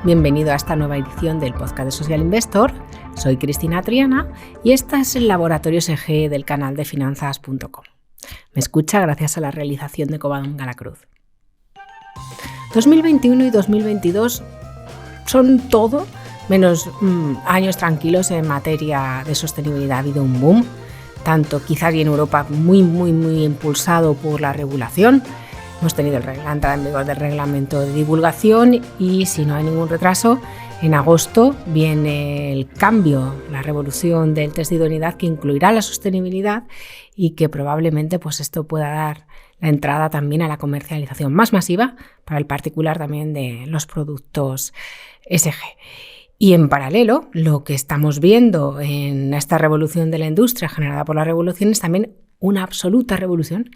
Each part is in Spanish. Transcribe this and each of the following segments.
Bienvenido a esta nueva edición del podcast de Social Investor. Soy Cristina Triana y esta es el laboratorio SG del canal de finanzas.com. Me escucha gracias a la realización de Covadonga La Cruz. 2021 y 2022 son todo menos años tranquilos en materia de sostenibilidad. Ha habido un boom, tanto quizás y en Europa muy impulsado por la regulación. Hemos tenido la entrada en vigor del reglamento de divulgación y, si no hay ningún retraso, en agosto viene el cambio, la revolución del test de idoneidad que incluirá la sostenibilidad y que probablemente pues, esto pueda dar la entrada también a la comercialización más masiva para el particular también de los productos SG. Y en paralelo, lo que estamos viendo en esta revolución de la industria generada por la revolución es también una absoluta revolución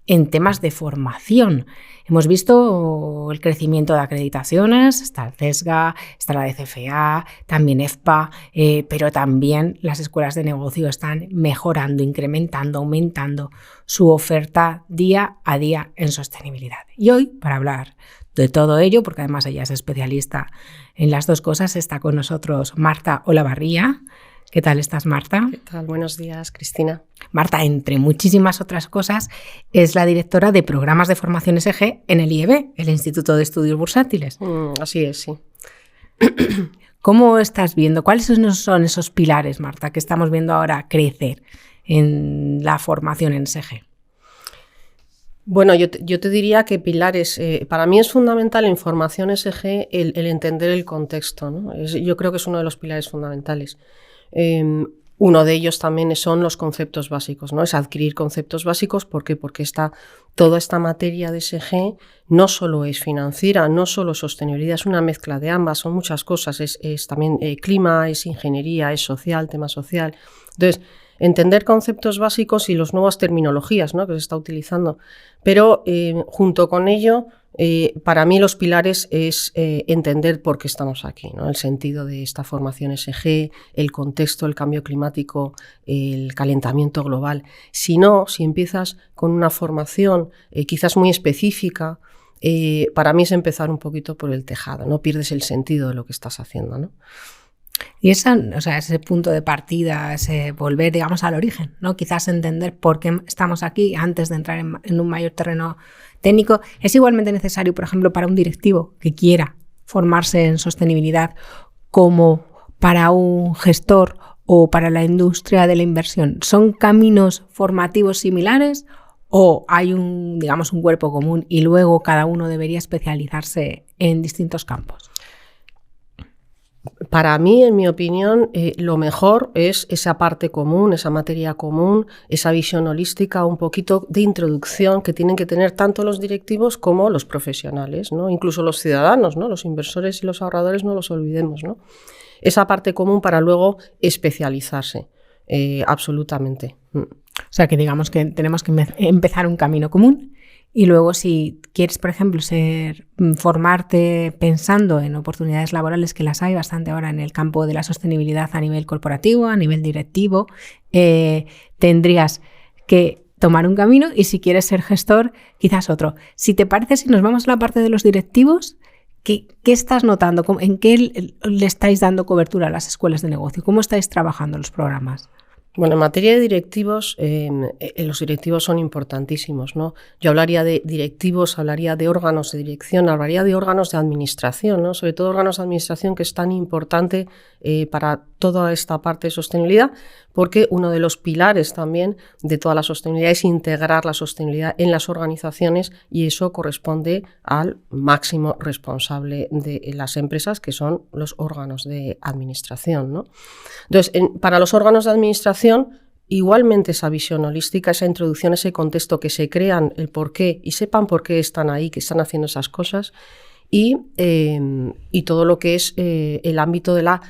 en temas de formación. Hemos visto el crecimiento de acreditaciones, está el CESGA, está la DCFA, también EFPA, pero también las escuelas de negocio están mejorando, incrementando, aumentando su oferta día a día en sostenibilidad. Y hoy, para hablar de todo ello, porque además ella es especialista en las dos cosas, está con nosotros Marta Olavarría. ¿Qué tal estás, Marta? ¿Qué tal? Buenos días, Cristina. Marta, entre muchísimas otras cosas, es la directora de programas de formación SG en el IEB, el Instituto de Estudios Bursátiles. Así es, sí. ¿Cómo estás viendo? ¿Cuáles son esos pilares, Marta, que estamos viendo ahora crecer en la formación en SG? Bueno, yo te diría que pilares, para mí es fundamental en formación SG el entender el contexto, ¿no? Yo creo que es uno de los pilares fundamentales. Uno de ellos también son los conceptos básicos, ¿no? Es adquirir conceptos básicos. ¿Por qué? Porque toda esta materia de SG no solo es financiera, no solo sostenibilidad, es una mezcla de ambas, son muchas cosas, es también clima, es ingeniería, es social, tema social. Entonces, entender conceptos básicos y las nuevas terminologías, ¿no? que se está utilizando. Pero junto con ello, para mí los pilares es entender por qué estamos aquí, ¿no? El sentido de esta formación SG, el contexto, el cambio climático, el calentamiento global. Si empiezas con una formación quizás muy específica, para mí es empezar un poquito por el tejado, no pierdes el sentido de lo que estás haciendo, ¿no? Y ese punto de partida, ese volver, digamos, al origen, ¿no? Quizás entender por qué estamos aquí antes de entrar en un mayor terreno técnico, es igualmente necesario, por ejemplo, para un directivo que quiera formarse en sostenibilidad como para un gestor o para la industria de la inversión. ¿Son caminos formativos similares o hay un cuerpo común y luego cada uno debería especializarse en distintos campos? Para mí, en mi opinión, lo mejor es esa parte común, esa materia común, esa visión holística, un poquito de introducción que tienen que tener tanto los directivos como los profesionales, ¿no? Incluso los ciudadanos, ¿no? Los inversores y los ahorradores, no los olvidemos, ¿no? Esa parte común para luego especializarse, absolutamente. O sea, que digamos que tenemos que empezar un camino común. Y luego, si quieres, por ejemplo, formarte pensando en oportunidades laborales, que las hay bastante ahora en el campo de la sostenibilidad a nivel corporativo, a nivel directivo, tendrías que tomar un camino y si quieres ser gestor, quizás otro. Si te parece, si nos vamos a la parte de los directivos, ¿qué estás notando? ¿En qué le estáis dando cobertura a las escuelas de negocio? ¿Cómo estáis trabajando los programas? Bueno, en materia de directivos, los directivos son importantísimos, ¿no? Yo hablaría de directivos, hablaría de órganos de dirección, hablaría de órganos de administración, ¿no? Sobre todo órganos de administración, que es tan importante para toda esta parte de sostenibilidad, porque uno de los pilares también de toda la sostenibilidad es integrar la sostenibilidad en las organizaciones y eso corresponde al máximo responsable de las empresas, que son los órganos de administración, ¿no? Entonces, para los órganos de administración, igualmente esa visión holística, esa introducción, ese contexto, que se crean el porqué y sepan por qué están ahí, que están haciendo esas cosas, y todo lo que es el ámbito de la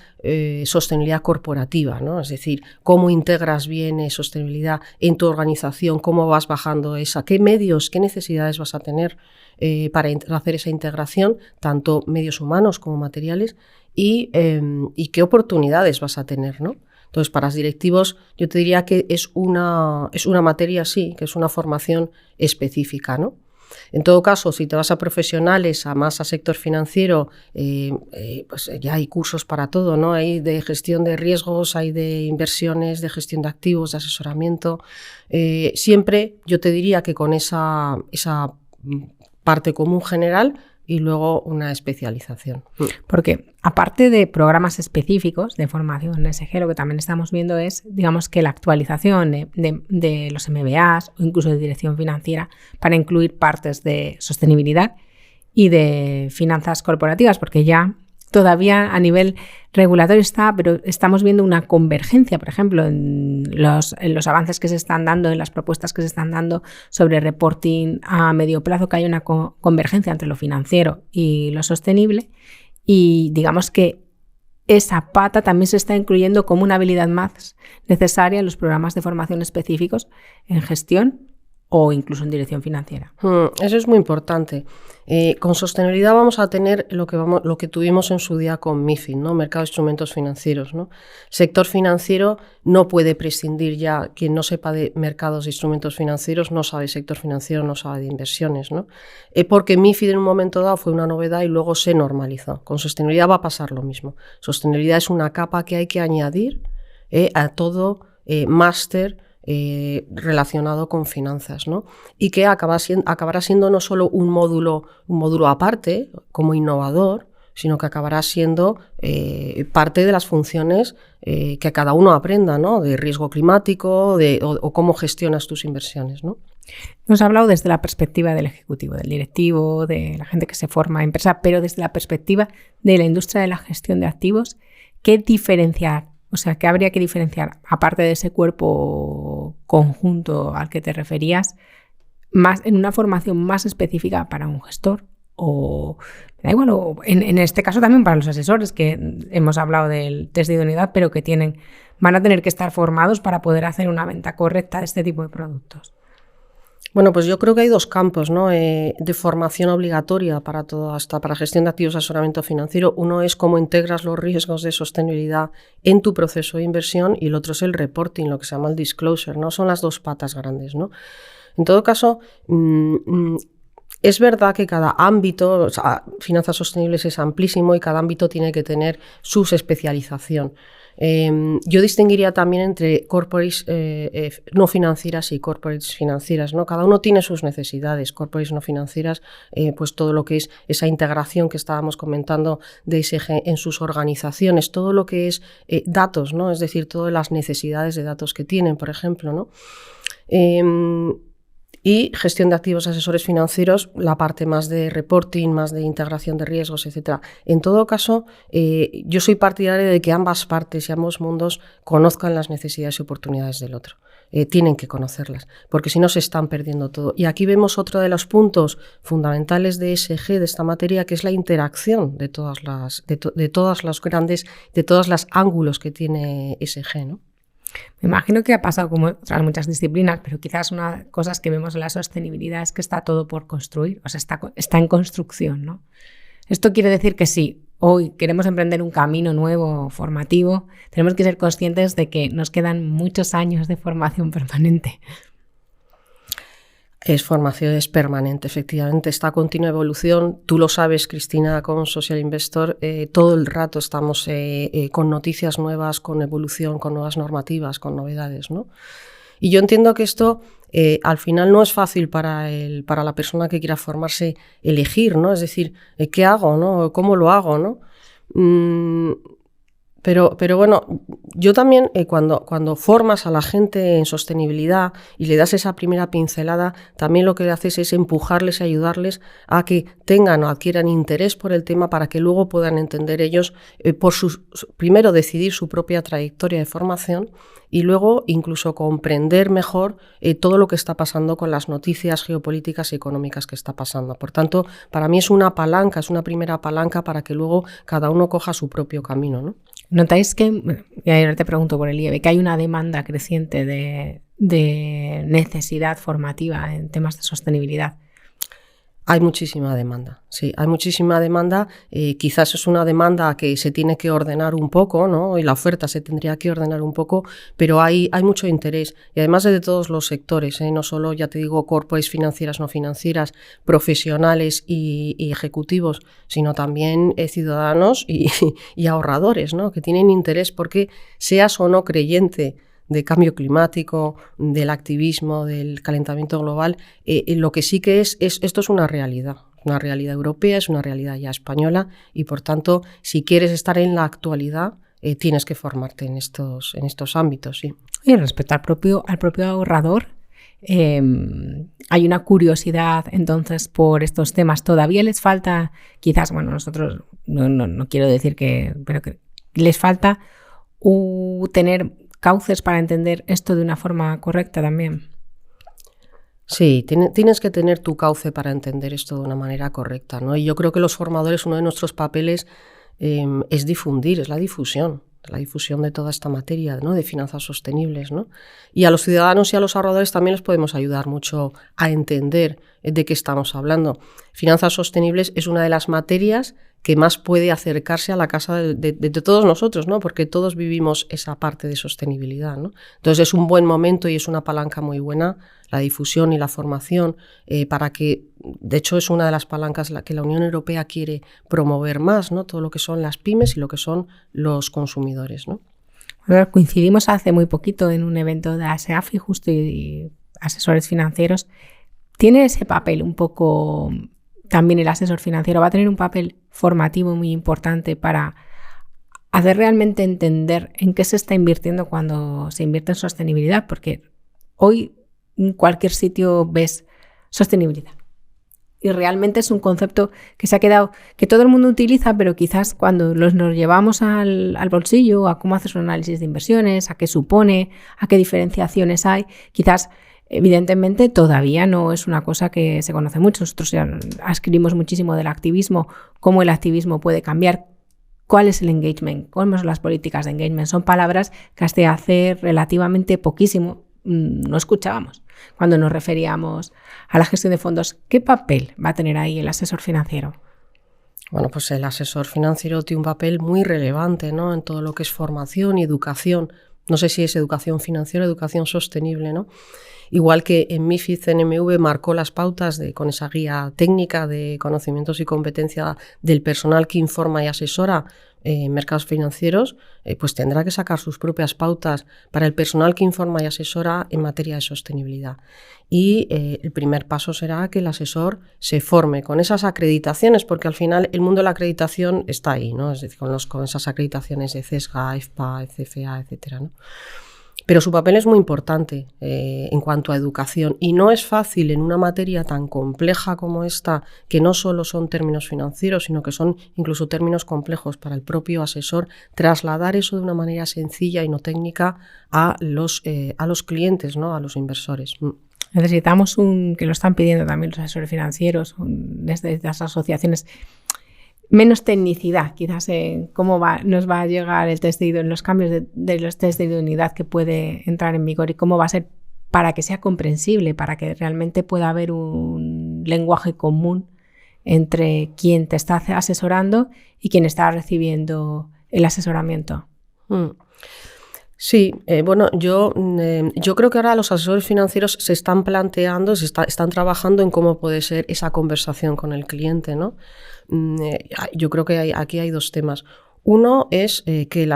sostenibilidad corporativa, ¿no? Es decir, cómo integras bien sostenibilidad en tu organización, cómo vas bajando qué medios, qué necesidades vas a tener para hacer esa integración, tanto medios humanos como materiales, y qué oportunidades vas a tener, ¿no? Entonces, para los directivos, yo te diría que es una materia, sí, que es una formación específica, ¿no? En todo caso, si te vas a profesionales, más a sector financiero, pues ya hay cursos para todo, ¿no? Hay de gestión de riesgos, hay de inversiones, de gestión de activos, de asesoramiento. Siempre yo te diría que con esa parte común general y luego una especialización. Porque aparte de programas específicos de formación en ESG, lo que también estamos viendo es, digamos, que la actualización de los MBAs o incluso de dirección financiera para incluir partes de sostenibilidad y de finanzas corporativas, porque ya todavía a nivel regulatorio está, pero estamos viendo una convergencia, por ejemplo, en los avances que se están dando, en las propuestas que se están dando sobre reporting a medio plazo, que hay una convergencia entre lo financiero y lo sostenible, y digamos que esa pata también se está incluyendo como una habilidad más necesaria en los programas de formación específicos en gestión o incluso en dirección financiera. Eso es muy importante. Con sostenibilidad vamos a tener lo que tuvimos en su día con MiFID, ¿no? Mercado de Instrumentos Financieros, ¿no? El sector financiero no puede prescindir ya, quien no sepa de mercados de instrumentos financieros no sabe de sector financiero, no sabe de inversiones, ¿no? Porque MiFID en un momento dado fue una novedad y luego se normalizó. Con sostenibilidad va a pasar lo mismo. Sostenibilidad es una capa que hay que añadir a todo máster relacionado con finanzas, ¿no? Y que acabará siendo no solo un módulo aparte, como innovador, sino que acabará siendo parte de las funciones que cada uno aprenda, ¿no? De riesgo climático o cómo gestionas tus inversiones, ¿no? Hemos hablado desde la perspectiva del ejecutivo, del directivo, de la gente que se forma en empresa, pero desde la perspectiva de la industria de la gestión de activos, ¿qué diferenciar? O sea, ¿qué habría que diferenciar, aparte de ese cuerpo conjunto al que te referías, más en una formación más específica para un gestor? O da igual, o en este caso también para los asesores, que hemos hablado del test de idoneidad, pero que van a tener que estar formados para poder hacer una venta correcta de este tipo de productos. Bueno, pues yo creo que hay dos campos, ¿no? De formación obligatoria para gestión de activos y asesoramiento financiero. Uno es cómo integras los riesgos de sostenibilidad en tu proceso de inversión y el otro es el reporting, lo que se llama el disclosure, ¿no? Son las dos patas grandes, ¿no? En todo caso, es verdad que cada ámbito, o sea, finanzas sostenibles es amplísimo y cada ámbito tiene que tener su especialización. Yo distinguiría también entre corporates no financieras y corporates financieras, ¿no? Cada uno tiene sus necesidades. Corporates no financieras, pues todo lo que es esa integración que estábamos comentando de ESG en sus organizaciones, todo lo que es datos, ¿no? Es decir, todas las necesidades de datos que tienen, por ejemplo, ¿no? Y gestión de activos, asesores financieros, la parte más de reporting, más de integración de riesgos, etc. En todo caso, yo soy partidaria de que ambas partes y ambos mundos conozcan las necesidades y oportunidades del otro. Tienen que conocerlas, porque si no se están perdiendo todo. Y aquí vemos otro de los puntos fundamentales de ESG, de esta materia, que es la interacción de todas las ángulos que tiene ESG, ¿no? Me imagino que ha pasado como otras muchas disciplinas, pero quizás una de las cosas que vemos en la sostenibilidad es que está todo por construir, o sea, está en construcción, ¿no? Esto quiere decir que si hoy queremos emprender un camino nuevo, formativo, tenemos que ser conscientes de que nos quedan muchos años de formación permanente. Formación es permanente, efectivamente, esta continua evolución. Tú lo sabes, Cristina, con Social Investor, todo el rato estamos con noticias nuevas, con evolución, con nuevas normativas, con novedades, ¿no? Y yo entiendo que esto al final no es fácil para la persona que quiera formarse elegir, ¿no? Es decir, ¿qué hago, no? ¿Cómo lo hago, no? Pero bueno, yo también cuando formas a la gente en sostenibilidad y le das esa primera pincelada, también lo que haces es empujarles y ayudarles a que tengan o adquieran interés por el tema para que luego puedan entender ellos, primero decidir su propia trayectoria de formación y luego incluso comprender mejor todo lo que está pasando con las noticias geopolíticas y económicas que está pasando. Por tanto, para mí es una palanca, es una primera palanca para que luego cada uno coja su propio camino, ¿no? ¿Notáis que, y ahora te pregunto por el IEB, que hay una demanda creciente de necesidad formativa en temas de sostenibilidad? Hay muchísima demanda, sí, hay muchísima demanda. Quizás es una demanda que se tiene que ordenar un poco, ¿no? Y la oferta se tendría que ordenar un poco, pero hay mucho interés. Y además de todos los sectores, no solo, ya te digo, corporates financieras, no financieras, profesionales y ejecutivos, sino también ciudadanos y ahorradores, ¿no? Que tienen interés porque seas o no creyente de cambio climático, del activismo, del calentamiento global, lo que sí que esto es una realidad europea, es una realidad ya española y, por tanto, si quieres estar en la actualidad, tienes que formarte en estos ámbitos, sí. Y respecto al propio ahorrador, hay una curiosidad entonces por estos temas. Todavía les falta, quizás, bueno, nosotros no quiero decir pero que les falta tener cauces para entender esto de una forma correcta también. Sí, tienes que tener tu cauce para entender esto de una manera correcta, ¿no? Y yo creo que los formadores, uno de nuestros papeles es difundir, es la difusión de toda esta materia, ¿no? De finanzas sostenibles, ¿no? Y a los ciudadanos y a los ahorradores también les podemos ayudar mucho a entender de qué estamos hablando. Finanzas sostenibles es una de las materias que más puede acercarse a la casa de todos nosotros, ¿no? Porque todos vivimos esa parte de sostenibilidad, ¿no? Entonces es un buen momento y es una palanca muy buena la difusión y la formación para que, de hecho, es una de las palancas que la Unión Europea quiere promover más, ¿no? Todo lo que son las pymes y lo que son los consumidores, ¿no? Bueno, coincidimos hace muy poquito en un evento de ASEAFI, justo, y asesores financieros. ¿Tiene ese papel un poco? También el asesor financiero va a tener un papel formativo muy importante para hacer realmente entender en qué se está invirtiendo cuando se invierte en sostenibilidad, porque hoy en cualquier sitio ves sostenibilidad y realmente es un concepto que se ha quedado, que todo el mundo utiliza, pero quizás cuando nos llevamos al bolsillo, a cómo haces un análisis de inversiones, a qué supone, a qué diferenciaciones hay, quizás evidentemente todavía no es una cosa que se conoce mucho. Nosotros ya escribimos muchísimo del activismo, cómo el activismo puede cambiar, cuál es el engagement, cuáles son las políticas de engagement. Son palabras que hasta hace relativamente poquísimo no escuchábamos cuando nos referíamos a la gestión de fondos. ¿Qué papel va a tener ahí el asesor financiero? Bueno, pues el asesor financiero tiene un papel muy relevante, ¿no? En todo lo que es formación y educación. No sé si es educación financiera o educación sostenible, ¿no? Igual que en MiFID CNMV marcó las pautas con esa guía técnica de conocimientos y competencia del personal que informa y asesora mercados financieros, pues tendrá que sacar sus propias pautas para el personal que informa y asesora en materia de sostenibilidad. Y el primer paso será que el asesor se forme con esas acreditaciones, porque al final el mundo de la acreditación está ahí, ¿no? Es decir, con esas acreditaciones de CESGA, EFPA, CFA, etcétera, ¿no? Pero su papel es muy importante en cuanto a educación y no es fácil en una materia tan compleja como esta, que no solo son términos financieros, sino que son incluso términos complejos para el propio asesor, trasladar eso de una manera sencilla y no técnica a los clientes, ¿no? A los inversores. Necesitamos que lo están pidiendo también los asesores financieros, desde las asociaciones, menos tecnicidad, quizás en cómo nos va a llegar el test de idoneidad, en los cambios de los test de idoneidad que puede entrar en vigor y cómo va a ser para que sea comprensible, para que realmente pueda haber un lenguaje común entre quien te está asesorando y quien está recibiendo el asesoramiento. Sí, bueno, yo creo que ahora los asesores financieros se están planteando, están trabajando en cómo puede ser esa conversación con el cliente, ¿no? Yo creo que aquí hay dos temas. Uno es que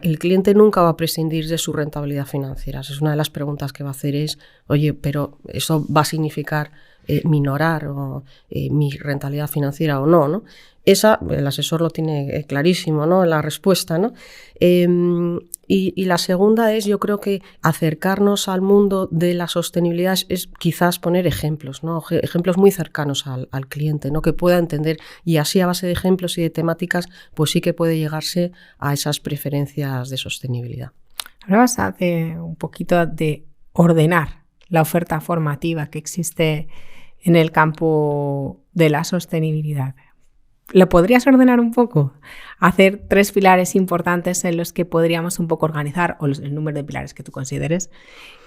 el cliente nunca va a prescindir de su rentabilidad financiera. Es una de las preguntas que va a hacer es, oye, pero ¿eso va a significar minorar mi rentabilidad financiera o no, ¿no? El asesor lo tiene clarísimo, ¿no? La respuesta, ¿no? Y la segunda es, yo creo que acercarnos al mundo de la sostenibilidad es quizás poner ejemplos, ¿no? Ejemplos muy cercanos al cliente, ¿no? Que pueda entender, y así a base de ejemplos y de temáticas, pues sí que puede llegarse a esas preferencias de sostenibilidad. Hablabas hace un poquito de ordenar la oferta formativa que existe en el campo de la sostenibilidad. ¿Lo podrías ordenar un poco? Hacer 3 pilares importantes en los que podríamos un poco organizar, o el número de pilares que tú consideres.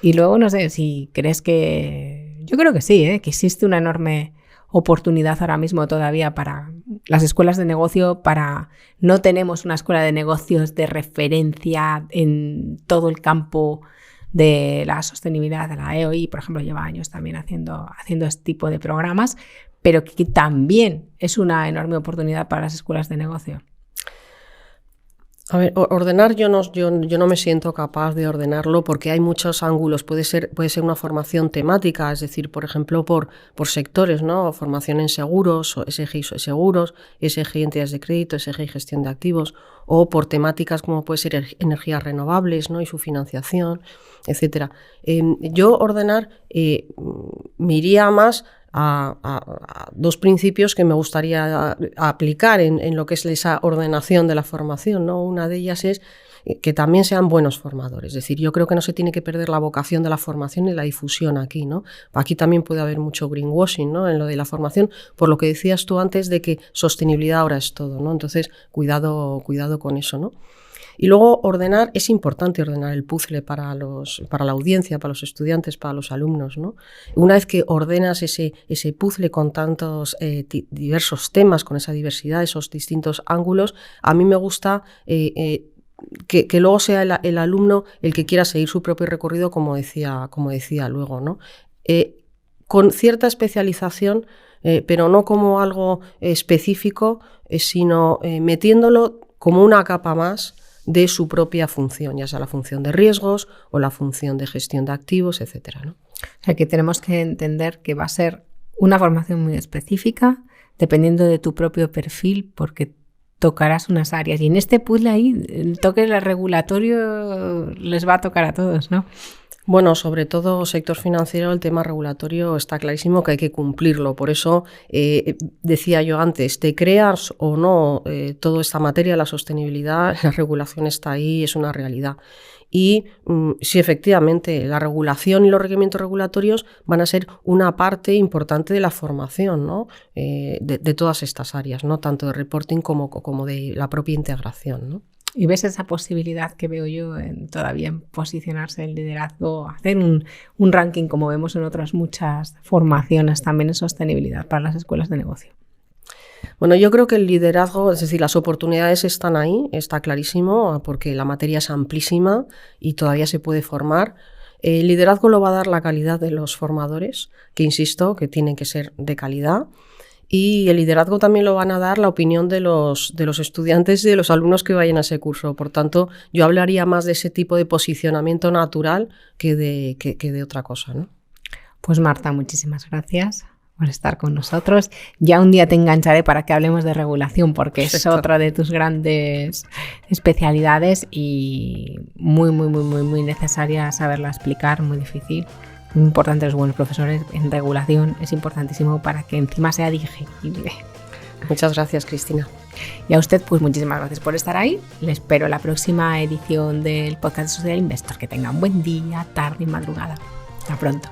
Y luego, no sé, si crees que... Yo creo que sí, que existe una enorme oportunidad ahora mismo todavía para las escuelas de negocio. No tenemos una escuela de negocios de referencia en todo el campo de la sostenibilidad. De la EOI, por ejemplo, lleva años también haciendo este tipo de programas, pero que también es una enorme oportunidad para las escuelas de negocio. A ver, ordenar yo no me siento capaz de ordenarlo porque hay muchos ángulos. Puede ser una formación temática, es decir, por ejemplo, por sectores, ¿no? Formación en seguros, o SGI seguros, SGI entidades de crédito, SGI gestión de activos, o por temáticas como puede ser energías renovables, ¿no? Y su financiación, etcétera. Yo ordenar me iría más a dos principios que me gustaría aplicar en lo que es esa ordenación de la formación, ¿no? Una de ellas es que también sean buenos formadores. Es decir, yo creo que no se tiene que perder la vocación de la formación y la difusión aquí, ¿no? Aquí también puede haber mucho greenwashing, ¿no? En lo de la formación, por lo que decías tú antes de que sostenibilidad ahora es todo, ¿no? Entonces, cuidado con eso, ¿no? Y luego es importante ordenar el puzzle para la audiencia, para los estudiantes, para los alumnos, ¿no? Una vez que ordenas ese puzzle con tantos diversos temas, con esa diversidad, esos distintos ángulos, a mí me gusta que luego sea el alumno el que quiera seguir su propio recorrido, como decía luego, ¿no? Con cierta especialización, pero no como algo específico, sino metiéndolo como una capa más de su propia función, ya sea la función de riesgos o la función de gestión de activos, etcétera, ¿no? O sea, que tenemos que entender que va a ser una formación muy específica, dependiendo de tu propio perfil, porque tocarás unas áreas. Y en este puzzle ahí, el toque regulatorio les va a tocar a todos, ¿no? Bueno, sobre todo sector financiero, el tema regulatorio está clarísimo que hay que cumplirlo. Por eso decía yo antes, te creas o no toda esta materia, la sostenibilidad, la regulación está ahí, es una realidad. Y sí, efectivamente, la regulación y los requerimientos regulatorios van a ser una parte importante de la formación, ¿no? De todas estas áreas, ¿no? Tanto de reporting como de la propia integración, ¿no? ¿Y ves esa posibilidad que veo yo todavía en posicionarse el liderazgo, hacer un ranking como vemos en otras muchas formaciones también en sostenibilidad para las escuelas de negocio? Bueno, yo creo que el liderazgo, es decir, las oportunidades están ahí, está clarísimo, porque la materia es amplísima y todavía se puede formar. El liderazgo lo va a dar la calidad de los formadores, que insisto, que tienen que ser de calidad. Y el liderazgo también lo van a dar la opinión de los estudiantes y de los alumnos que vayan a ese curso. Por tanto, yo hablaría más de ese tipo de posicionamiento natural que de otra cosa, ¿no? Pues Marta, muchísimas gracias por estar con nosotros. Ya un día te engancharé para que hablemos de regulación, porque es otra de tus grandes especialidades y muy, muy, muy, muy, muy necesaria saberla explicar, muy difícil. Muy importante los buenos profesores en regulación, es importantísimo para que encima sea digerible. Muchas gracias, Cristina. Y a usted, pues muchísimas gracias por estar ahí. Le espero la próxima edición del podcast de Social Investor. Que tenga un buen día, tarde y madrugada. Hasta pronto.